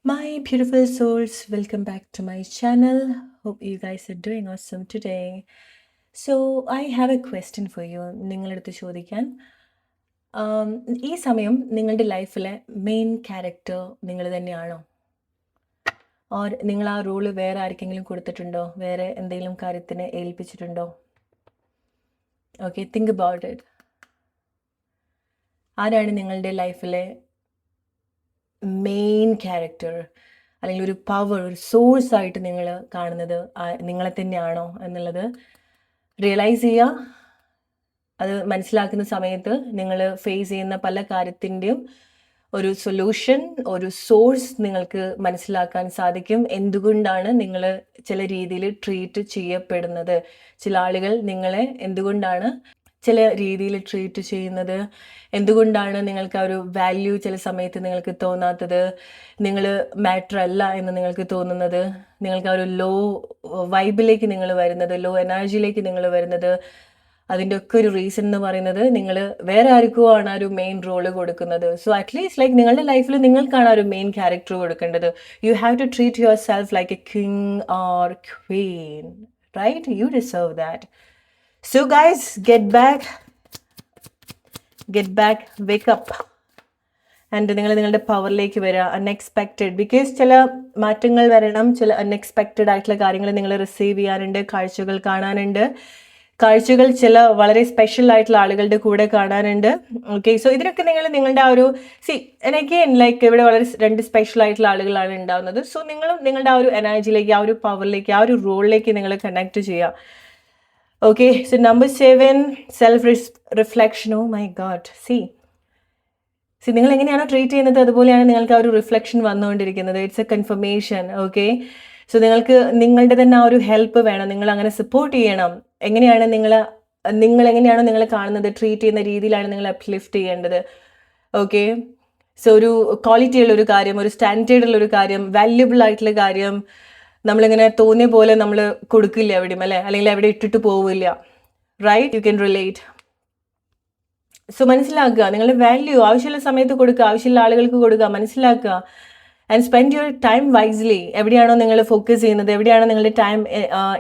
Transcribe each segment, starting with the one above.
My beautiful souls, welcome back to my channel. Hope you guys are doing awesome today. So, I have a question for you. നിങ്ങളടുത്ത് ചോദിക്കാൻ ഈ സമയം നിങ്ങളുടെ ലൈഫിലെ main character നിങ്ങൾ തന്നെയാണോ? ഓർ നിങ്ങൾ ആ റോള് വേറെ ആർക്കെങ്കിലും കൊടുത്തിട്ടുണ്ടോ? വേറെ എന്തെങ്കിലും കാര്യത്തിന് ഏൽപ്പിച്ചിട്ടുണ്ടോ? Okay, think about it. ആരാണ് നിങ്ങളുടെ ലൈഫിലെ മെയിൻ ക്യാരക്ടർ, അല്ലെങ്കിൽ ഒരു പവർ, ഒരു സോഴ്സ് ആയിട്ട് നിങ്ങൾ കാണുന്നത് നിങ്ങളെ തന്നെയാണോ എന്നുള്ളത് റിയലൈസ് ചെയ്യുക. അത് മനസ്സിലാക്കുന്ന സമയത്ത് നിങ്ങൾ ഫേസ് ചെയ്യുന്ന പല കാര്യത്തിൻ്റെയും ഒരു സൊല്യൂഷൻ, ഒരു സോഴ്സ് നിങ്ങൾക്ക് മനസ്സിലാക്കാൻ സാധിക്കും. എന്തുകൊണ്ടാണ് നിങ്ങൾ ചില രീതിയിൽ ട്രീറ്റ് ചെയ്യപ്പെടുന്നത്, ചില ആളുകൾ നിങ്ങളെ എന്തുകൊണ്ടാണ് ചില രീതിയിൽ ട്രീറ്റ് ചെയ്യുന്നത്, എന്തുകൊണ്ടാണ് നിങ്ങൾക്ക് ആ ഒരു വാല്യൂ ചില സമയത്ത് നിങ്ങൾക്ക് തോന്നാത്തത്, നിങ്ങൾ മാറ്റർ അല്ല എന്ന് നിങ്ങൾക്ക് തോന്നുന്നത്, നിങ്ങൾക്ക് ആ ഒരു ലോ വൈബിലേക്ക് നിങ്ങൾ വരുന്നത്, ലോ എനർജിയിലേക്ക് നിങ്ങൾ വരുന്നത്, അതിൻ്റെ ഒക്കെ ഒരു റീസൺ എന്ന് പറയുന്നത് നിങ്ങൾ വേറെ ആർക്കോ ആണ് ആ ഒരു മെയിൻ റോള് കൊടുക്കുന്നത്. സോ അറ്റ്ലീസ്റ്റ് ലൈക്ക് നിങ്ങളുടെ ലൈഫിൽ നിങ്ങൾക്കാണ് ആ ഒരു മെയിൻ ക്യാരക്ടർ കൊടുക്കേണ്ടത്. You have to treat yourself like a king or queen, right? You deserve that. So guys, get back, wake up. And നിങ്ങൾ നിങ്ങളുടെ പവറിലേക്ക് വരിക. അൺഎക്സ്പെക്റ്റഡ്, ബിക്കോസ് ചില മാറ്റങ്ങൾ വരണം, ചില അൺഎക്സ്പെക്റ്റഡ് ആയിട്ടുള്ള കാര്യങ്ങൾ നിങ്ങൾ റിസീവ് ചെയ്യാനുണ്ട്, കാഴ്ചകൾ കാണാനുണ്ട്, കാഴ്ചകൾ ചില വളരെ സ്പെഷ്യൽ ആയിട്ടുള്ള ആളുകളുടെ കൂടെ കാണാനുണ്ട്. ഓക്കെ, സോ ഇതിനൊക്കെ നിങ്ങൾ നിങ്ങളുടെ ആ ഒരു എനിക്ക് ലൈക്ക് ഇവിടെ വളരെ രണ്ട് സ്പെഷ്യൽ ആയിട്ടുള്ള ആളുകളാണ് ഉണ്ടാവുന്നത്. സോ നിങ്ങളും നിങ്ങളുടെ ആ ഒരു എനർജിയിലേക്ക്, ആ ഒരു പവറിലേക്ക്, ആ ഒരു റോളിലേക്ക് നിങ്ങൾ കണക്ട് ചെയ്യുക. Okay, so number 7, self-reflection. Oh my God. See, നിങ്ങൾ എങ്ങനെയാണോ ട്രീറ്റ് ചെയ്യുന്നത് അതുപോലെയാണ് നിങ്ങൾക്ക് ആ ഒരു റിഫ്ലക്ഷൻ വന്നുകൊണ്ടിരിക്കുന്നത്. It's A confirmation. Okay, so നിങ്ങൾക്ക് നിങ്ങളുടെ തന്നെ ആ ഒരു ഹെൽപ്പ് വേണം, നിങ്ങൾ അങ്ങനെ സപ്പോർട്ട് ചെയ്യണം. എങ്ങനെയാണ് നിങ്ങൾ എങ്ങനെയാണോ നിങ്ങൾ കാണുന്നത്, ട്രീറ്റ് ചെയ്യുന്ന രീതിയിലാണ് നിങ്ങൾ അപ്ലിഫ്റ്റ് ചെയ്യേണ്ടത്. ഓക്കെ, സോ ഒരു ക്വാളിറ്റി ഉള്ളൊരു കാര്യം, ഒരു സ്റ്റാൻഡേർഡ് ഉള്ളൊരു കാര്യം, വാല്യുബിൾ ആയിട്ടുള്ള കാര്യം നമ്മളിങ്ങനെ തോന്നിയ പോലെ നമ്മൾ കൊടുക്കില്ല എവിടെയും, അല്ലേ? അല്ലെങ്കിൽ എവിടെ ഇട്ടിട്ട് പോവില്ല, right? You can relate. So മനസ്സിലാക്കുക, നിങ്ങളുടെ വാല്യൂ ആവശ്യമുള്ള സമയത്ത് കൊടുക്കുക, ആവശ്യമുള്ള ആളുകൾക്ക് കൊടുക്കുക, മനസ്സിലാക്കുക. And spend your time wisely. എവിടെയാണോ നിങ്ങൾ ഫോക്കസ് ചെയ്യുന്നത്, എവിടെയാണോ നിങ്ങളുടെ ടൈം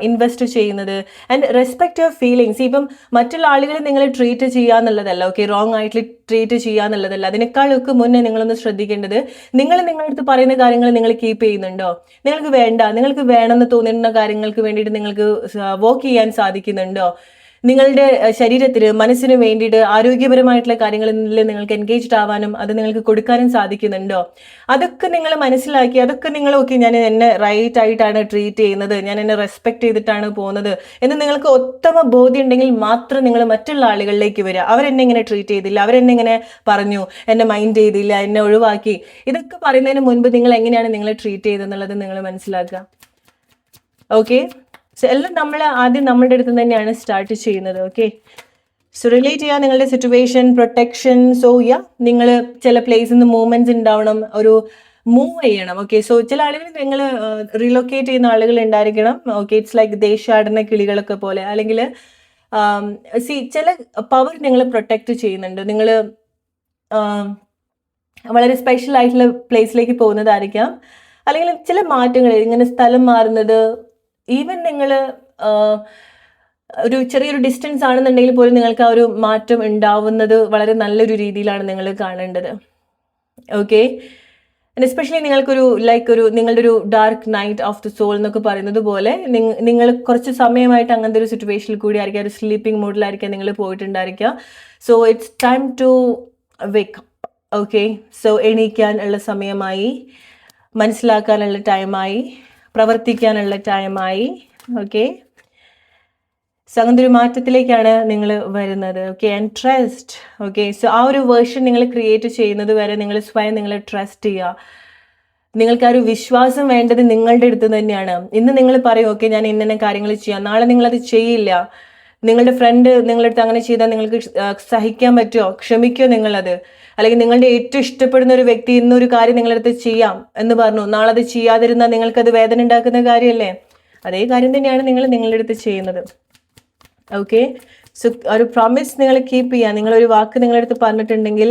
ഇൻവെസ്റ്റ് ചെയ്യുന്നത്. And respect your feelings. ഇപ്പം മറ്റുള്ള ആളുകളെ നിങ്ങൾ ട്രീറ്റ് ചെയ്യുക എന്നുള്ളതല്ല, ഓക്കെ, റോങ് ആയിട്ട് ട്രീറ്റ് ചെയ്യുക എന്നുള്ളതല്ല. അതിനേക്കാളൊക്കെ മുന്നേ നിങ്ങളൊന്ന് ശ്രദ്ധിക്കേണ്ടത്, നിങ്ങളുടെ അടുത്ത് പറയുന്ന കാര്യങ്ങൾ നിങ്ങൾ കീപ്പ് ചെയ്യുന്നുണ്ടോ? നിങ്ങൾക്ക് വേണമെന്ന് തോന്നുന്ന കാര്യങ്ങൾക്ക് വേണ്ടിയിട്ട് നിങ്ങൾക്ക് വർക്ക് ചെയ്യാൻ സാധിക്കുന്നുണ്ടോ? നിങ്ങളുടെ ശരീരത്തിന്, മനസ്സിന് വേണ്ടിയിട്ട് ആരോഗ്യപരമായിട്ടുള്ള കാര്യങ്ങളിൽ നിങ്ങൾക്ക് എൻഗേജ്ഡ് ആവാനും അത് നിങ്ങൾക്ക് കൊടുക്കാനും സാധിക്കുന്നുണ്ടോ? അതൊക്കെ നിങ്ങൾ മനസ്സിലാക്കി, അതൊക്കെ നിങ്ങൾ ഓക്കെ, ഞാൻ എന്നെ റൈറ്റ് ആയിട്ടാണ് ട്രീറ്റ് ചെയ്യുന്നത്, ഞാൻ എന്നെ റെസ്പെക്ട് ചെയ്തിട്ടാണ് പോകുന്നത് എന്ന് നിങ്ങൾക്ക് ഉത്തമ ബോധ്യം ഉണ്ടെങ്കിൽ മാത്രം നിങ്ങൾ മറ്റുള്ള ആളുകളിലേക്ക് വരിക. അവരെന്നെ ഇങ്ങനെ ട്രീറ്റ് ചെയ്തില്ല, അവരെന്നെ ഇങ്ങനെ പറഞ്ഞു, എന്നെ മൈൻഡ് ചെയ്തില്ല, എന്നെ ഒഴിവാക്കി, ഇതൊക്കെ പറയുന്നതിന് മുൻപ് നിങ്ങൾ എങ്ങനെയാണ് നിങ്ങളെ ട്രീറ്റ് ചെയ്തെന്നുള്ളത് നിങ്ങൾ മനസ്സിലാക്കുക. ഓക്കെ, സോ എല്ലാം നമ്മൾ ആദ്യം നമ്മളുടെ അടുത്ത് തന്നെയാണ് സ്റ്റാർട്ട് ചെയ്യുന്നത്. ഓക്കെ, സോ റിലേറ്റ് ചെയ്യുക നിങ്ങളുടെ സിറ്റുവേഷൻ, പ്രൊട്ടക്ഷൻ. സോ നിങ്ങൾ ചില പ്ലേസിൽ നിന്ന് മൂവ്മെന്റ്സ് ഉണ്ടാവണം, ഒരു മൂവ് ചെയ്യണം. ഓക്കെ, സോ ചില ആളുകൾ നിങ്ങൾ റീലൊക്കേറ്റ് ചെയ്യുന്ന ആളുകൾ ഉണ്ടായിരിക്കണം. ഓക്കെ, ഇറ്റ്സ് ലൈക്ക് ദേശാടന കിളികളൊക്കെ പോലെ. അല്ലെങ്കിൽ ചില പവർ നിങ്ങൾ പ്രൊട്ടക്റ്റ് ചെയ്യുന്നുണ്ട്. നിങ്ങൾ വളരെ സ്പെഷ്യൽ ആയിട്ടുള്ള പ്ലേസിലേക്ക് പോകുന്നതായിരിക്കാം, അല്ലെങ്കിൽ ചില മാറ്റങ്ങൾ, ഇങ്ങനെ സ്ഥലം മാറുന്നത്, ഈവൻ നിങ്ങൾ ഒരു ചെറിയൊരു ഡിസ്റ്റൻസ് ആണെന്നുണ്ടെങ്കിൽ പോലും നിങ്ങൾക്ക് ആ ഒരു മാറ്റം ഉണ്ടാവുന്നത് വളരെ നല്ലൊരു രീതിയിലാണ് നിങ്ങൾ കാണേണ്ടത്. ഓക്കെ, എസ്പെഷ്യലി നിങ്ങൾക്കൊരു നിങ്ങളുടെ ഒരു dark night of the soul എന്നൊക്കെ പറയുന്നത് പോലെ നിങ്ങൾ കുറച്ച് സമയമായിട്ട് അങ്ങനത്തെ ഒരു സിറ്റുവേഷനിൽ കൂടി ആയിരിക്കാം, ഒരു സ്ലീപ്പിംഗ് മൂഡിലായിരിക്കാം നിങ്ങൾ പോയിട്ടുണ്ടായിരിക്കുക. So it's time to wake up. Okay, so എണീക്കാനുള്ള സമയമായി, മനസ്സിലാക്കാനുള്ള ടൈമായി, പ്രവർത്തിക്കാനുള്ള ടൈമായി. ഓക്കെ, സോ അങ്ങനത്തെ ഒരു മാറ്റത്തിലേക്കാണ് നിങ്ങൾ വരുന്നത്. Okay, and trust. Okay, so ആ ഒരു വേർഷൻ നിങ്ങൾ ക്രിയേറ്റ് ചെയ്യുന്നത് വരെ നിങ്ങൾ സ്വയം നിങ്ങളെ ട്രസ്റ്റ് ചെയ്യുക. നിങ്ങൾക്ക് ആ ഒരു വിശ്വാസം വേണ്ടത് നിങ്ങളുടെ അടുത്ത് തന്നെയാണ്. ഇന്ന് നിങ്ങൾ പറയും, ഓക്കെ, ഞാൻ ഇന്ന കാര്യങ്ങൾ ചെയ്യാം, നാളെ നിങ്ങളത് ചെയ്യില്ല. നിങ്ങളുടെ ഫ്രണ്ട് നിങ്ങളുടെ അടുത്ത് അങ്ങനെ ചെയ്താൽ നിങ്ങൾക്ക് സഹിക്കാൻ പറ്റുമോ? ക്ഷമിക്കുമോ നിങ്ങളത്? അല്ലെങ്കിൽ നിങ്ങളുടെ ഏറ്റവും ഇഷ്ടപ്പെടുന്ന ഒരു വ്യക്തി ഇന്നൊരു കാര്യം നിങ്ങളുടെ അടുത്ത് ചെയ്യാം എന്ന് പറഞ്ഞു, നാളെ അത് ചെയ്യാതിരുന്നാൽ നിങ്ങൾക്കത് വേദന ഉണ്ടാക്കുന്ന കാര്യമല്ലേ? അതേ കാര്യം തന്നെയാണ് നിങ്ങൾ നിങ്ങളുടെ അടുത്ത് ചെയ്യുന്നത്. ഓക്കെ, സോ ഒരു പ്രോമിസ് നിങ്ങൾ കീപ്പ് ചെയ്യുക. നിങ്ങളൊരു വാക്ക് നിങ്ങളുടെ അടുത്ത് പറഞ്ഞിട്ടുണ്ടെങ്കിൽ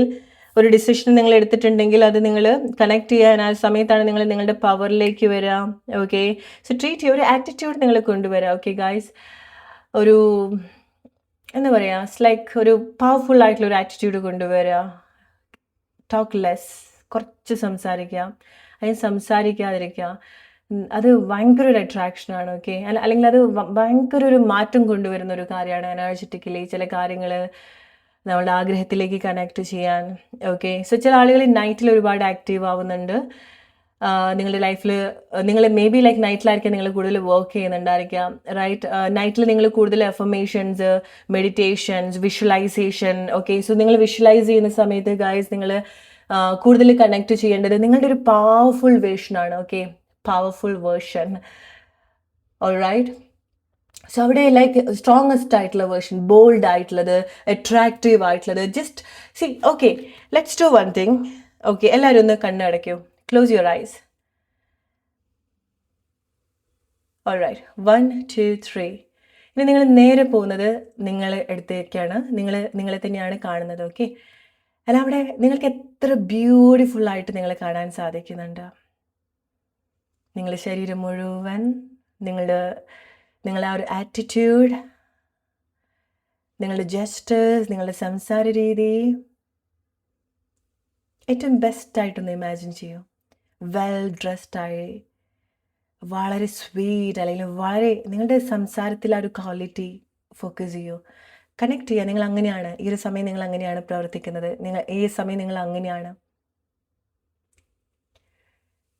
ഒരു ഡിസിഷൻ നിങ്ങൾ എടുത്തിട്ടുണ്ടെങ്കിൽ അത് നിങ്ങൾ കണക്ട് ചെയ്യാൻ ആ സമയത്താണ് നിങ്ങൾ നിങ്ങളുടെ പവറിലേക്ക് വരിക. ഓക്കെ, സോ ട്രീറ്റ് ഒരു ആറ്റിറ്റ്യൂഡ് നിങ്ങൾ കൊണ്ടുവരിക. ഓക്കെ ഗായ്സ്, ഒരു എന്താ പറയുക, ഇറ്റ്സ് ലൈക്ക് ഒരു പവർഫുൾ ആയിട്ടുള്ള ഒരു ആറ്റിറ്റ്യൂഡ് കൊണ്ടുവരിക. ടോക്ക് ലെസ്, കുറച്ച് സംസാരിക്കുക, അതിന് സംസാരിക്കാതിരിക്കുക. അത് ഭയങ്കര ഒരു അട്രാക്ഷനാണ്. ഓക്കെ, അല്ലെങ്കിൽ അത് ഭയങ്കര ഒരു മാറ്റം കൊണ്ടുവരുന്ന ഒരു കാര്യമാണ് എനർജറ്റിക്കലി ചില കാര്യങ്ങൾ നമ്മളുടെ ആഗ്രഹത്തിലേക്ക് കണക്ട് ചെയ്യാൻ. ഓക്കെ, സോ ചില ആളുകൾ നൈറ്റിൽ ഒരുപാട് ആക്റ്റീവ് ആവുന്നുണ്ട്. നിങ്ങളുടെ ലൈഫിൽ നിങ്ങൾ മേ ബി ലൈക്ക് നൈറ്റിലായിരിക്കും നിങ്ങൾ കൂടുതൽ വർക്ക് ചെയ്യുന്നുണ്ടായിരിക്കാം, റൈറ്റ്? നൈറ്റിൽ നിങ്ങൾ കൂടുതൽ affirmations, meditations, visualisation. Okay, so നിങ്ങൾ വിഷ്വലൈസ് ചെയ്യുന്ന സമയത്ത് ഗൈസ് നിങ്ങൾ കൂടുതൽ കണക്ട് ചെയ്യേണ്ടത് നിങ്ങളുടെ ഒരു പവർഫുൾ വേർഷനാണ്. Okay, powerful version. Alright, so അവിടെ ലൈക്ക് സ്ട്രോങ്ങസ്റ്റ് ആയിട്ടുള്ള വേർഷൻ, ബോൾഡ് ആയിട്ടുള്ളത്, അട്രാക്റ്റീവ് ആയിട്ടുള്ളത്. Just see. Okay, let's do one thing. Okay, എല്ലാവരും ഒന്ന് കണ്ണടയ്ക്കൂ. Close your eyes. ഓൾറൈറ്റ്, 1 2 3. ഇനി നിങ്ങൾ നേരെ പോകുന്നത് നിങ്ങളെ അടുത്തേക്കാണ്. നിങ്ങളെ തന്നെയാണ് കാണുന്നത്. ഓക്കെ, അല്ല അവിടെ നിങ്ങൾക്ക് എത്ര ബ്യൂട്ടിഫുൾ ആയിട്ട് നിങ്ങളെ കാണാൻ സാധിക്കുന്നുണ്ട്. നിങ്ങളുടെ ശരീരം മുഴുവൻ, നിങ്ങളുടെ ആ ഒരു ആറ്റിറ്റ്യൂഡ്, നിങ്ങളുടെ ജസ്റ്റേഴ്സ്, നിങ്ങളുടെ സംസാര രീതി ഏറ്റവും ബെസ്റ്റായിട്ടൊന്ന് ഇമാജിൻ ചെയ്യൂ. വെൽ ഡ്രസ്ഡായി, വളരെ സ്വീറ്റ്, അല്ലെങ്കിൽ വളരെ നിങ്ങളുടെ സംസാരത്തിൽ ആ ഒരു ക്വാളിറ്റി ഫോക്കസ് ചെയ്യൂ. കണക്ട് ചെയ്യുക. നിങ്ങൾ അങ്ങനെയാണ്, ഈ ഒരു സമയം നിങ്ങൾ അങ്ങനെയാണ് പ്രവർത്തിക്കുന്നത്. ഈ സമയം നിങ്ങൾ അങ്ങനെയാണ്.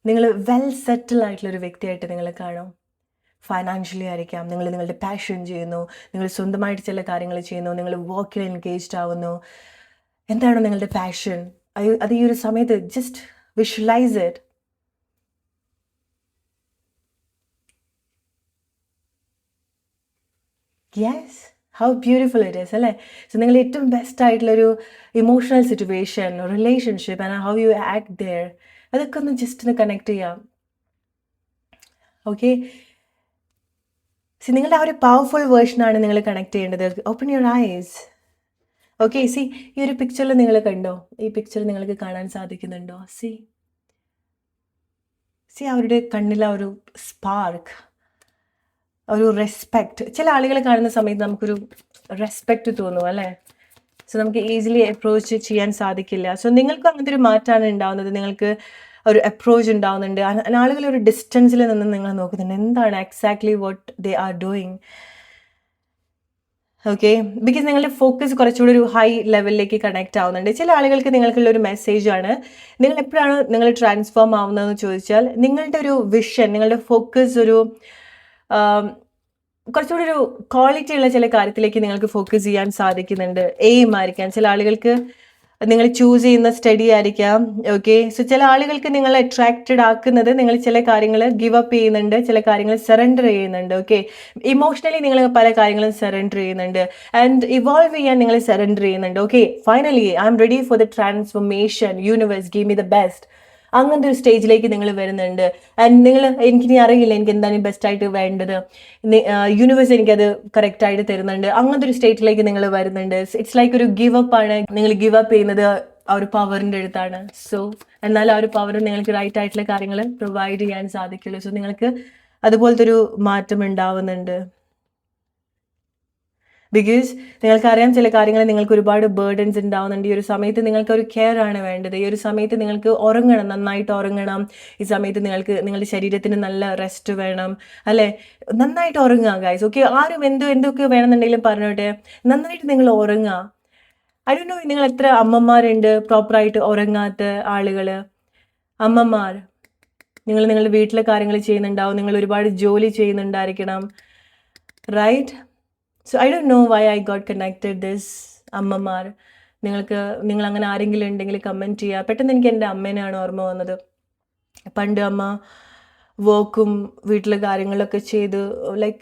നിങ്ങൾ വെൽ സെറ്റിൽ ആയിട്ടുള്ളൊരു വ്യക്തിയായിട്ട് നിങ്ങൾ കാണും. ഫൈനാൻഷ്യലി ആയിരിക്കാം, നിങ്ങളുടെ പാഷൻ ചെയ്യുന്നു, നിങ്ങൾ സ്വന്തമായിട്ട് ചില കാര്യങ്ങൾ ചെയ്യുന്നു, നിങ്ങൾ വർക്കിൽ എൻഗേജ്ഡ് ആവുന്നു. എന്താണോ നിങ്ങളുടെ പാഷൻ, അത് ഈ ഒരു സമയത്ത് just visualise it. Yes, how beautiful it is അല്ലേ? സോ നിങ്ങൾ ഏറ്റവും ബെസ്റ്റ് ആയിട്ടുള്ളൊരു emotional situation, relationship and how you act there, അതൊക്കെ ഒന്ന് ജസ്റ്റ് ഒന്ന് കണക്ട് ചെയ്യാം. ഓക്കെ, സി നിങ്ങളുടെ ആ ഒരു പവർഫുൾ വേർഷനാണ് നിങ്ങൾ കണക്ട് ചെയ്യേണ്ടത്. Open your eyes. Okay, C ഈ ഒരു പിക്ചറിൽ നിങ്ങൾ കണ്ടോ? ഈ പിക്ചർ നിങ്ങൾക്ക് കാണാൻ സാധിക്കുന്നുണ്ടോ? സി അവരുടെ കണ്ണിൽ ആ ഒരു സ്പാർക്ക്, ഒരു റെസ്പെക്റ്റ്. ചില ആളുകളെ കാണുന്ന സമയത്ത് നമുക്കൊരു റെസ്പെക്റ്റ് തോന്നും അല്ലേ? സോ നമുക്ക് ഈസിലി അപ്രോച്ച് ചെയ്യാൻ സാധിക്കില്ല. സോ നിങ്ങൾക്ക് അങ്ങനത്തെ ഒരു മാറ്റമാണ് ഉണ്ടാവുന്നത്. നിങ്ങൾക്ക് ഒരു അപ്രോച്ച് ഉണ്ടാവുന്നുണ്ട്. ആളുകൾ ഒരു ഡിസ്റ്റൻസിൽ നിന്ന് നിങ്ങൾ നോക്കുന്നുണ്ട്, എന്താണ് exactly what they are doing. Okay, because നിങ്ങളുടെ ഫോക്കസ് കുറച്ചുകൂടി ഒരു ഹൈ ലെവലിലേക്ക് കണക്ട് ആവുന്നുണ്ട്. ചില ആളുകൾക്ക് നിങ്ങൾക്കുള്ള ഒരു മെസ്സേജാണ്, നിങ്ങൾ എപ്പോഴാണ് നിങ്ങൾ ട്രാൻസ്ഫോം ആവുന്നതെന്ന് ചോദിച്ചാൽ നിങ്ങളുടെ ഒരു വിഷൻ, നിങ്ങളുടെ ഫോക്കസ് ഒരു കുറച്ചുകൂടി ഒരു ക്വാളിറ്റി ഉള്ള ചില കാര്യത്തിലേക്ക് നിങ്ങൾക്ക് ഫോക്കസ് ചെയ്യാൻ സാധിക്കുന്നുണ്ട്. എയിം ആയിരിക്കാം, ചില ആളുകൾക്ക് നിങ്ങൾ ചൂസ് ചെയ്യുന്ന സ്റ്റഡി ആയിരിക്കാം. ഓക്കെ, സോ ചില ആളുകൾക്ക് നിങ്ങൾ അട്രാക്റ്റഡ് ആക്കുന്നത് നിങ്ങൾ ചില കാര്യങ്ങൾ ഗിവ് അപ്പ് ചെയ്യുന്നുണ്ട്, ചില കാര്യങ്ങൾ സറണ്ടർ ചെയ്യുന്നുണ്ട്. ഓക്കെ, ഇമോഷണലി നിങ്ങൾ പല കാര്യങ്ങളും സറണ്ടർ ചെയ്യുന്നുണ്ട് ആൻഡ് ഇവോൾവ് ചെയ്യാൻ നിങ്ങൾ സറണ്ടർ ചെയ്യുന്നുണ്ട്. Okay, finally I am ready for the transformation, universe give me the best. അങ്ങനത്തെ ഒരു സ്റ്റേജിലേക്ക് നിങ്ങൾ വരുന്നുണ്ട്. ആൻഡ് എനിക്കിനി അറിയില്ല എനിക്ക് എന്താണ് ബെസ്റ്റായിട്ട് വേണ്ടത്, യൂണിവേഴ്സ് എനിക്കത് കറക്റ്റായിട്ട് തരുന്നുണ്ട്. അങ്ങനത്തെ ഒരു സ്റ്റേറ്റിലേക്ക് നിങ്ങൾ വരുന്നുണ്ട്. ഇറ്റ്സ് ലൈക്ക് ഒരു ഗിവ് അപ്പ് ആണ്. നിങ്ങൾ ഗിവ് അപ്പ് ചെയ്യുന്നത് ആ ഒരു പവറിൻ്റെ അടുത്താണ്. സോ എന്നാൽ ആ ഒരു പവർ നിങ്ങൾക്ക് റൈറ്റ് ആയിട്ടുള്ള കാര്യങ്ങൾ പ്രൊവൈഡ് ചെയ്യാൻ സാധിക്കുള്ളൂ. സോ നിങ്ങൾക്ക് അതുപോലത്തെ ഒരു മാറ്റം ഉണ്ടാവുന്നുണ്ട്. ബിക്കോസ് നിങ്ങൾക്കറിയാം ചില കാര്യങ്ങൾ നിങ്ങൾക്ക് ഒരുപാട് ബേർഡൻസ് ഉണ്ടാവുന്നുണ്ട്. ഈ ഒരു സമയത്ത് നിങ്ങൾക്ക് ഒരു കെയർ ആണ് വേണ്ടത്. ഈ ഒരു സമയത്ത് നിങ്ങൾക്ക് ഉറങ്ങണം, നന്നായിട്ട് ഉറങ്ങണം. ഈ സമയത്ത് നിങ്ങളുടെ ശരീരത്തിന് നല്ല റെസ്റ്റ് വേണം അല്ലേ? നന്നായിട്ട് ഉറങ്ങുക ഗൈസ്. ഓക്കെ, ആരും എന്തൊക്കെ വേണമെന്നുണ്ടെങ്കിലും പറഞ്ഞോട്ടെ, നന്നായിട്ട് നിങ്ങൾ ഉറങ്ങുക. ഐ ഡോണ്ട് നോ നിങ്ങൾ എത്ര അമ്മമാരുണ്ട് പ്രോപ്പറായിട്ട് ഉറങ്ങാത്ത ആളുകൾ. അമ്മമാർ, നിങ്ങളുടെ വീട്ടിലെ കാര്യങ്ങൾ ചെയ്യുന്നുണ്ടാവും, നിങ്ങൾ ഒരുപാട് ജോലി ചെയ്യുന്നുണ്ടായിരിക്കണം, right? So I don't know why I got connected this. അമ്മമാർ, നിങ്ങൾ അങ്ങനെ ആരെങ്കിലും ഉണ്ടെങ്കിൽ കമൻറ്റ് ചെയ്യുക. പെട്ടെന്ന് എനിക്ക് എൻ്റെ അമ്മേനെയാണ് ഓർമ്മ വന്നത്. പണ്ട് അമ്മ വർക്കും വീട്ടിലെ കാര്യങ്ങളൊക്കെ ചെയ്ത് like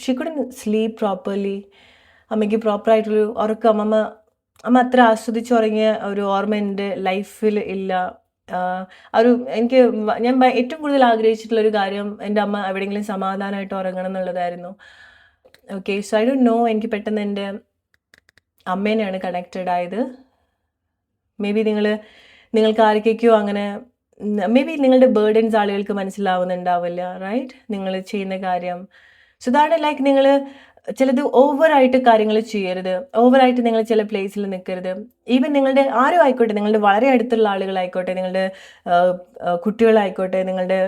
she couldn't sleep properly. അമ്മയ്ക്ക് പ്രോപ്പറായിട്ടുള്ളൊരു ഉറക്കം അമ്മ അത്ര ആസ്വദിച്ചുറങ്ങിയ ഒരു ഓർമ്മ എൻ്റെ ലൈഫിൽ ഇല്ല. ഞാൻ ഏറ്റവും കൂടുതൽ ആഗ്രഹിച്ചിട്ടുള്ളൊരു കാര്യം എൻ്റെ അമ്മ എവിടെയെങ്കിലും സമാധാനമായിട്ട് ഉറങ്ങണം എന്നുള്ളതായിരുന്നു. Okay, so I don't no, എനിക്ക് പെട്ടെന്ന് എൻ്റെ അമ്മേനെയാണ് കണക്റ്റഡ് ആയത്. മേ ബി നിങ്ങൾക്ക് ആർക്കൊക്കെയോ അങ്ങനെ മേ ബി നിങ്ങളുടെ ബേർഡൻസ് ആളുകൾക്ക് മനസ്സിലാവുന്നുണ്ടാവില്ല, റൈറ്റ്? നിങ്ങൾ ചെയ്യുന്ന കാര്യം. സോ ഇതാണ് ലൈക്ക് നിങ്ങൾ ചിലത് ഓവറായിട്ട് കാര്യങ്ങൾ ചെയ്യരുത്, ഓവറായിട്ട് നിങ്ങൾ ചില പ്ലേസിൽ നിൽക്കരുത്. ഈവൻ നിങ്ങളുടെ ആരും ആയിക്കോട്ടെ, നിങ്ങളുടെ വളരെ അടുത്തുള്ള ആളുകളായിക്കോട്ടെ, നിങ്ങളുടെ കുട്ടികളായിക്കോട്ടെ, നിങ്ങളുടെ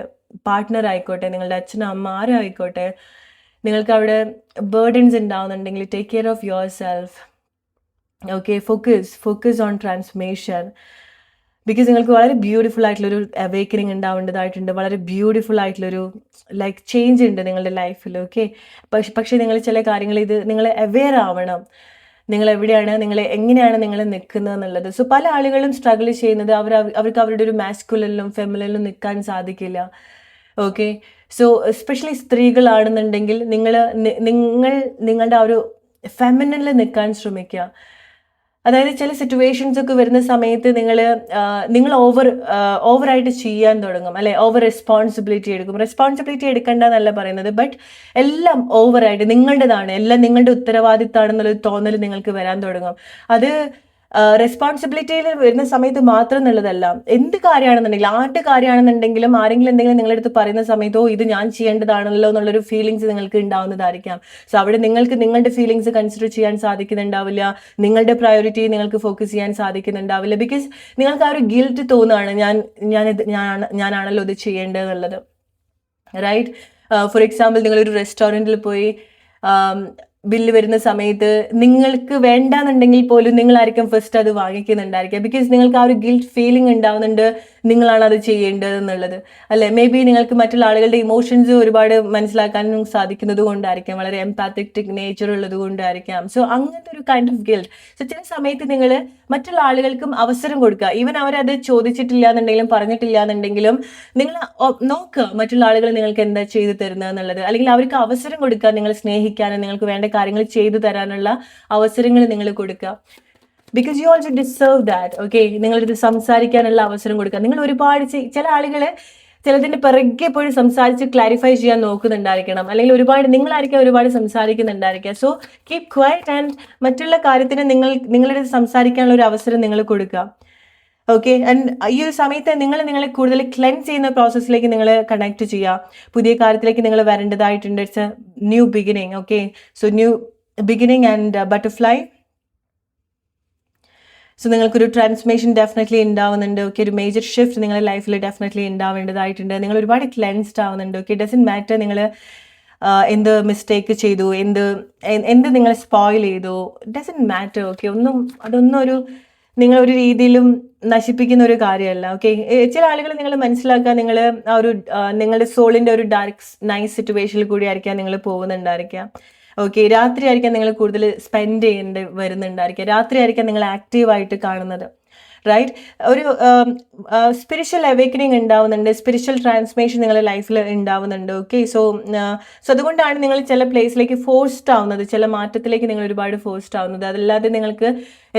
പാർട്ട്ണർ ആയിക്കോട്ടെ, നിങ്ങളുടെ അച്ഛനും അമ്മ ആരും ആയിക്കോട്ടെ, നിങ്ങൾക്ക് അവിടെ ബേർഡൻസ് ഉണ്ടാവുന്നുണ്ടെങ്കിൽ take care of your self. Okay, focus on transformation. Because നിങ്ങൾക്ക് വളരെ ബ്യൂട്ടിഫുൾ ആയിട്ടുള്ളൊരു അവേക്കനിങ് ഉണ്ടാവേണ്ടതായിട്ടുണ്ട്, വളരെ ബ്യൂട്ടിഫുൾ ആയിട്ടുള്ളൊരു ലൈക്ക് ചേഞ്ച് ഉണ്ട് നിങ്ങളുടെ ലൈഫിൽ. ഓക്കെ, പക്ഷേ നിങ്ങൾ ചില കാര്യങ്ങൾ നിങ്ങൾ അവെയർ ആവണം, നിങ്ങൾ എവിടെയാണ്, നിങ്ങൾ എങ്ങനെയാണ് നിങ്ങൾ നിൽക്കുന്നത് എന്നുള്ളത്. സോ പല ആളുകളും സ്ട്രഗിൾ ചെയ്യുന്നത് അവർക്ക് അവരുടെ ഒരു മാസ്കുലിനും ഫെമിനിനും നിൽക്കാൻ സാധിക്കില്ല. ഓക്കെ, സോ എസ്പെഷ്യലി സ്ത്രീകളാണെന്നുണ്ടെങ്കിൽ നിങ്ങളുടെ ആ ഒരു ഫെമിനിനിൽ നിൽക്കാൻ ശ്രമിക്കുക. അതായത് ചില സിറ്റുവേഷൻസ് ഒക്കെ വരുന്ന സമയത്ത് നിങ്ങൾ ഓവറായിട്ട് ചെയ്യാൻ തുടങ്ങും, അല്ലെ? ഓവർ റെസ്പോൺസിബിലിറ്റി എടുക്കും. റെസ്പോൺസിബിലിറ്റി എടുക്കേണ്ടെന്നല്ല പറയുന്നത്, ബട്ട് എല്ലാം ഓവറായിട്ട് നിങ്ങളുടേതാണ്, എല്ലാം നിങ്ങളുടെ ഉത്തരവാദിത്തമാണെന്നുള്ളൊരു തോന്നൽ നിങ്ങൾക്ക് വരാൻ തുടങ്ങും. അത് റെസ്പോൺസിബിലിറ്റിയിൽ വരുന്ന സമയത്ത് മാത്രം എന്നുള്ളതല്ല, എന്ത് കാര്യമാണെന്നുണ്ടെങ്കിലും, ആരുടെ കാര്യമാണെന്നുണ്ടെങ്കിലും ആരെങ്കിലും എന്തെങ്കിലും നിങ്ങളുടെ അടുത്ത് പറയുന്ന സമയത്തോ ഇത് ഞാൻ ചെയ്യേണ്ടതാണല്ലോ എന്നുള്ളൊരു ഫീലിങ്സ് നിങ്ങൾക്ക് ഉണ്ടാവുന്നതായിരിക്കാം. സോ അവിടെ നിങ്ങൾക്ക് നിങ്ങളുടെ ഫീലിങ്സ് കൺസിഡർ ചെയ്യാൻ സാധിക്കുന്നുണ്ടാവില്ല, നിങ്ങളുടെ പ്രയോറിറ്റി നിങ്ങൾക്ക് ഫോക്കസ് ചെയ്യാൻ സാധിക്കുന്നുണ്ടാവില്ല. ബിക്കോസ് നിങ്ങൾക്ക് ആ ഒരു ഗിൽറ്റ് തോന്നുകയാണ്, ഞാനാണല്ലോ ഇത് ചെയ്യേണ്ടതെന്നുള്ളത്, റൈറ്റ്? ഫോർ എക്സാമ്പിൾ, നിങ്ങളൊരു റെസ്റ്റോറൻറ്റിൽ പോയി ബില്ല് വരുന്ന സമയത്ത് നിങ്ങൾക്ക് വേണ്ടാന്നുണ്ടെങ്കിൽ പോലും നിങ്ങളായിരിക്കും ഫസ്റ്റ് അത് വാങ്ങിക്കുന്നുണ്ടായിരിക്കുക. ബിക്കോസ് നിങ്ങൾക്ക് ആ ഒരു ഗിൽറ്റ് ഫീലിംഗ് ഉണ്ടാവുന്നുണ്ട്, നിങ്ങളാണ് അത് ചെയ്യേണ്ടത് എന്നുള്ളത്, അല്ലെ? മേ ബി നിങ്ങൾക്ക് മറ്റുള്ള ആളുകളുടെ ഇമോഷൻസ് ഒരുപാട് മനസ്സിലാക്കാനും സാധിക്കുന്നത് കൊണ്ടായിരിക്കാം, വളരെ എംപാത്തറ്റിക് നേച്ചർ ഉള്ളത് കൊണ്ടായിരിക്കാം. സോ അങ്ങനത്തെ ഒരു കൈൻഡ് ഓഫ് ഗിൽറ്റ്. സോ ചില സമയത്ത് നിങ്ങൾ മറ്റുള്ള ആളുകൾക്കും അവസരം കൊടുക്കുക. ഈവൻ അവരത് ചോദിച്ചിട്ടില്ല എന്നുണ്ടെങ്കിലും പറഞ്ഞിട്ടില്ല എന്നുണ്ടെങ്കിലും നിങ്ങൾ നോക്കുക മറ്റുള്ള ആളുകൾ നിങ്ങൾക്ക് എന്താ ചെയ്തു തരുന്നത് എന്നുള്ളത്, അല്ലെങ്കിൽ അവർക്ക് അവസരം കൊടുക്കുക, നിങ്ങൾ സ്നേഹിക്കാനും നിങ്ങൾക്ക് വേണ്ട കാര്യങ്ങൾ ചെയ്തു തരാനുള്ള അവസരങ്ങൾ നിങ്ങൾ കൊടുക്കുക. Because you also deserve that. Okay, നിങ്ങളിത് സംസാരിക്കാനുള്ള അവസരം കൊടുക്കുക. നിങ്ങൾ ഒരുപാട് ചില ആളുകൾ ചിലതിൻ്റെ പിറകെ പോയി സംസാരിച്ച് ക്ലാരിഫൈ ചെയ്യാൻ നോക്കുന്നുണ്ടായിരിക്കണം, അല്ലെങ്കിൽ നിങ്ങളായിരിക്കും ഒരുപാട് സംസാരിക്കുന്നുണ്ടായിരിക്കുക. സോ കീപ് ക്വയറ്റ് ആൻഡ് മറ്റുള്ള കാര്യത്തിന് നിങ്ങളുടെ സംസാരിക്കാനുള്ള ഒരു അവസരം നിങ്ങൾ കൊടുക്കുക. ഓക്കെ, ആൻഡ് ഈ ഒരു സമയത്ത് നിങ്ങളെ കൂടുതൽ ക്ലെൻസ് ചെയ്യുന്ന പ്രോസസ്സിലേക്ക് നിങ്ങൾ കണക്ട് ചെയ്യുക. പുതിയ കാര്യത്തിലേക്ക് നിങ്ങൾ വരേണ്ടതായിട്ടുണ്ട്. It's a new beginning. Okay, so new beginning and butterfly. So നിങ്ങൾക്കൊരു ട്രാൻസ്ഫോർമേഷൻ ഡെഫിനറ്റ്ലി ഉണ്ടാവുന്നുണ്ട്. ഓക്കെ, ഒരു മേജർ ഷിഫ്റ്റ് നിങ്ങളുടെ ലൈഫിൽ ഡെഫിനറ്റ്ലി ഉണ്ടാവേണ്ടതായിട്ടുണ്ട്. നിങ്ങൾ ഒരുപാട് ക്ലെൻസ്ഡ് ആവുന്നുണ്ട്. ഓക്കെ, ഡസൻറ്റ് മാറ്റർ നിങ്ങൾ എന്ത് മിസ്റ്റേക്ക് ചെയ്തു, എന്ത് നിങ്ങൾ സ്പോയിൽ ചെയ്തു, ഡസൻറ്റ് മാറ്റർ. ഓക്കെ, അതൊന്നും നിങ്ങളൊരു രീതിയിലും നശിപ്പിക്കുന്ന ഒരു കാര്യമല്ല. ഓക്കെ, ചില ആളുകൾ നിങ്ങൾ മനസ്സിലാക്കുക, നിങ്ങളുടെ സോളിൻ്റെ ഒരു ഡാർക്ക് നൈസ് സിറ്റുവേഷനിൽ കൂടി ആയിരിക്കാം നിങ്ങൾ പോകുന്നുണ്ടായിരിക്കാം. ഓക്കെ, രാത്രി ആയിരിക്കാം നിങ്ങൾ കൂടുതൽ സ്പെൻഡ് വരുന്നുണ്ടായിരിക്കുക, രാത്രി ആയിരിക്കാം നിങ്ങൾ ആക്റ്റീവായിട്ട് കാണുന്നത്, റൈറ്റ്? ഒരു സ്പിരിച്വൽ അവേക്കനിങ് ഉണ്ടാവുന്നുണ്ട്, സ്പിരിച്വൽ ട്രാൻസ്ഫോർമേഷൻ നിങ്ങളുടെ ലൈഫിൽ ഉണ്ടാവുന്നുണ്ട്. ഓക്കെ, സോ അതുകൊണ്ടാണ് നിങ്ങൾ ചില പ്ലേസിലേക്ക് ഫോഴ്സ്ഡ് ആവുന്നത്, ചില മാറ്റത്തിലേക്ക് നിങ്ങൾ ഒരുപാട് ഫോഴ്സ്ഡ് ആവുന്നത്. അതല്ലാതെ നിങ്ങൾക്ക്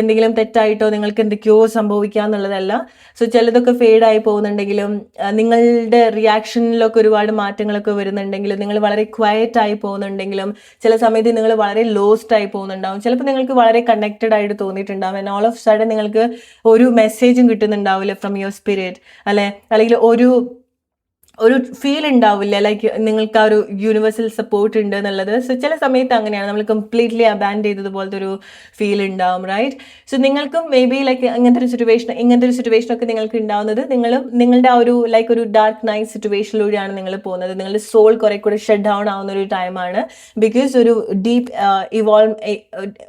എന്തെങ്കിലും തെറ്റായിട്ടോ നിങ്ങൾക്ക് എന്തൊക്കെയോ സംഭവിക്കുക എന്നുള്ളതല്ല. സോ ചിലതൊക്കെ ഫെയ്ഡായി പോകുന്നുണ്ടെങ്കിലും നിങ്ങളുടെ റിയാക്ഷനിലൊക്കെ ഒരുപാട് മാറ്റങ്ങളൊക്കെ വരുന്നുണ്ടെങ്കിലും, നിങ്ങൾ വളരെ ക്വയറ്റ് ആയി പോകുന്നുണ്ടെങ്കിലും, ചില സമയത്ത് നിങ്ങൾ വളരെ ലോസ്റ്റ് ആയി പോകുന്നുണ്ടാവും. ചിലപ്പോൾ നിങ്ങൾക്ക് വളരെ കണക്റ്റഡ് ആയിട്ട് തോന്നിയിട്ടുണ്ടാവും. ആൻഡ് ഓൾ ഓഫ് സഡൻ നിങ്ങൾക്ക് ഒരു മെസ്സേജും കിട്ടുന്നുണ്ടാവില്ല ഫ്രം യുവർ സ്പിരിറ്റ്, അല്ലെങ്കിൽ ഒരു ഫീൽ ഉണ്ടാവില്ല, ലൈക്ക് നിങ്ങൾക്ക് ആ ഒരു യൂണിവേഴ്സൽ സപ്പോർട്ട് ഉണ്ട് എന്നുള്ളത്. സോ ചില സമയത്ത് അങ്ങനെയാണ്, നമ്മൾ കംപ്ലീറ്റ്ലി അബാൻഡ് ചെയ്തതുപോലത്തെ ഒരു ഫീൽ ഉണ്ടാവും, റൈറ്റ്? സോ നിങ്ങൾക്കും മേ ബി ലൈക്ക് ഇങ്ങനത്തെ ഒരു സിറ്റുവേഷനൊക്കെ നിങ്ങൾക്ക് ഉണ്ടാവുന്നത് നിങ്ങളുടെ ആ ഒരു ഡാർക്ക് നൈറ്റ് സിറ്റുവേഷനിലൂടെയാണ് നിങ്ങൾ പോകുന്നത്. നിങ്ങളുടെ സോൾ കുറെ കൂടെ ഷട്ട് ഡൗൺ ആവുന്ന ഒരു ടൈമാണ്. ബിക്കോസ്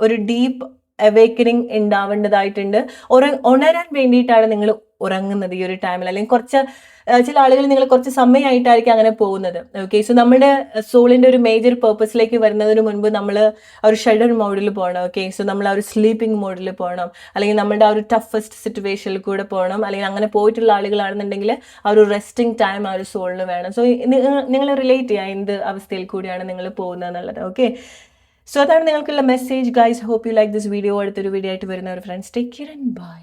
ഒരു ഡീപ്പ് അവേക്കനിങ് ഉണ്ടാവേണ്ടതായിട്ടുണ്ട്. ഉണരാൻ വേണ്ടിയിട്ടാണ് നിങ്ങൾ ഉറങ്ങുന്നത് ഈ ഒരു ടൈമിൽ, അല്ലെങ്കിൽ ചില ആളുകൾ നിങ്ങൾ കുറച്ച് സമയമായിട്ടായിരിക്കും അങ്ങനെ പോകുന്നത്. ഓക്കെ, സോ നമ്മുടെ സോളിൻ്റെ ഒരു മേജർ പേർപ്പസിലേക്ക് വരുന്നതിന് മുൻപ് നമ്മൾ ആ ഒരു ഷെഡർ മോഡിൽ പോകണം. ഓക്കെ, സോ നമ്മൾ ആ ഒരു സ്ലീപ്പിംഗ് മോഡിൽ പോകണം, അല്ലെങ്കിൽ നമ്മുടെ ആ ഒരു ടഫസ്റ്റ് സിറ്റുവേഷനിൽ കൂടെ പോകണം. അല്ലെങ്കിൽ അങ്ങനെ പോയിട്ടുള്ള ആളുകളാണെന്നുണ്ടെങ്കിൽ ആ ഒരു റെസ്റ്റിംഗ് ടൈം ആ ഒരു സോളിന് വേണം. സോ നിങ്ങൾ റിലേറ്റ് ചെയ്യുക എന്ത് അവസ്ഥയിൽ കൂടിയാണ് നിങ്ങൾ പോകുന്നത് എന്നുള്ളത്. ഓക്കെ, സോ അതാണ് നിങ്ങൾക്കുള്ള message guys. Hope you like this video. അടുത്തൊരു വീഡിയോ ആയിട്ട് വരുന്നവർ friends, take care and by.